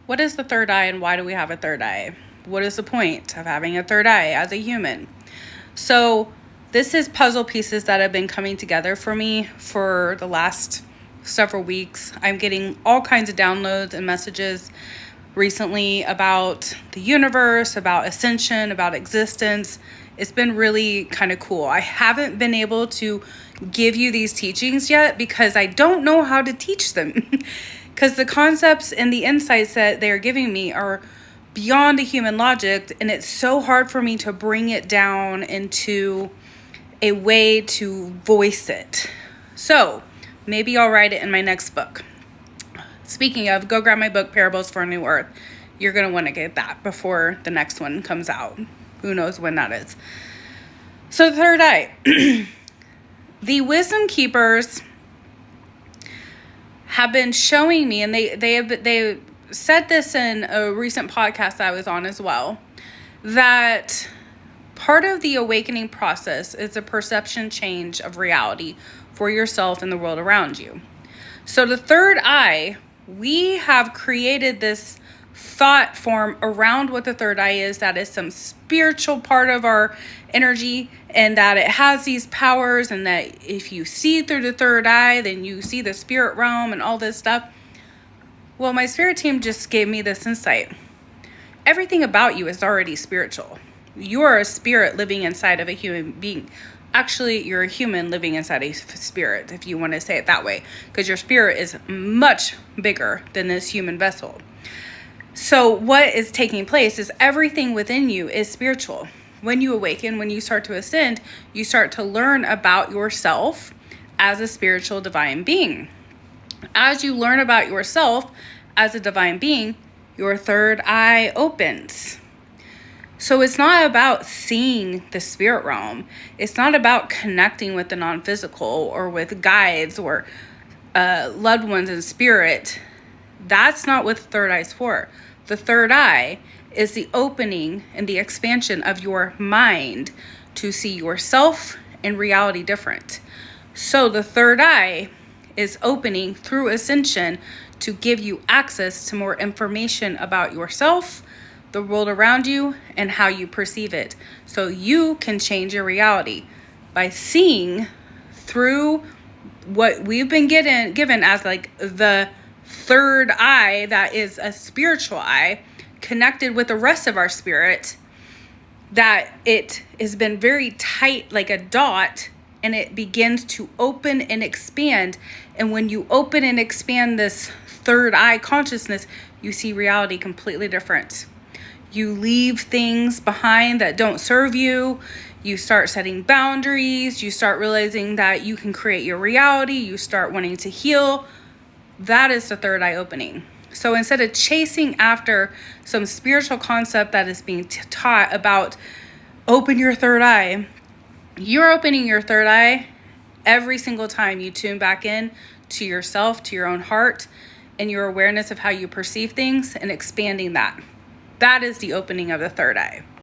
what is the third eye and why do we have a third eye? What is the point of having a third eye as a human? So this is puzzle pieces that have been coming together for me for the last several weeks. I'm getting all kinds of downloads and messages recently about the universe, about ascension, about existence. It's been really kind of cool. I haven't been able to give you these teachings yet because I don't know how to teach them. Because the concepts and the insights that they're giving me are beyond the human logic, and it's so hard for me to bring it down into a way to voice it. So maybe I'll write it in my next book. Speaking of, go grab my book, Parables for a New Earth. You're going to want to get that before the next one comes out. Who knows when that is. So the third eye. The wisdom keepers have been showing me, and they said this in a recent podcast I was on as well, that part of the awakening process is a perception change of reality for yourself and the world around you. So the third eye, we have created this thought form around what the third eye is, that is some spiritual part of our energy, and that it has these powers, and that if you see through the third eye, then you see the spirit realm and all this stuff. Well, my spirit team just gave me this insight. Everything about you is already spiritual. You are a spirit living inside of a human being. Actually, you're a human living inside a spirit, if you want to say it that way, because your spirit is much bigger than this human vessel. So what is taking place is everything within you is spiritual. When you awaken, when you start to ascend, you start to learn about yourself as a spiritual divine being. As you learn about yourself as a divine being, your third eye opens. So it's not about seeing the spirit realm. It's not about connecting with the non-physical or with guides or loved ones in spirit. That's not what the third eye is for. The third eye is the opening and the expansion of your mind to see yourself and reality different. So the third eye is opening through ascension to give you access to more information about yourself, the world around you, and how you perceive it. So you can change your reality by seeing through what we've been given as like the third eye, that is a spiritual eye connected with the rest of our spirit, that it has been very tight like a dot, and it begins to open and expand. And when you open and expand this third eye consciousness, you see reality completely different. You leave things behind that don't serve you. You start setting boundaries. You start realizing that you can create your reality. You start wanting to heal. That is the third eye opening. So instead of chasing after some spiritual concept that is being taught about open your third eye, you're opening your third eye every single time you tune back in to yourself, to your own heart, and your awareness of how you perceive things, and expanding that. That is the opening of the third eye.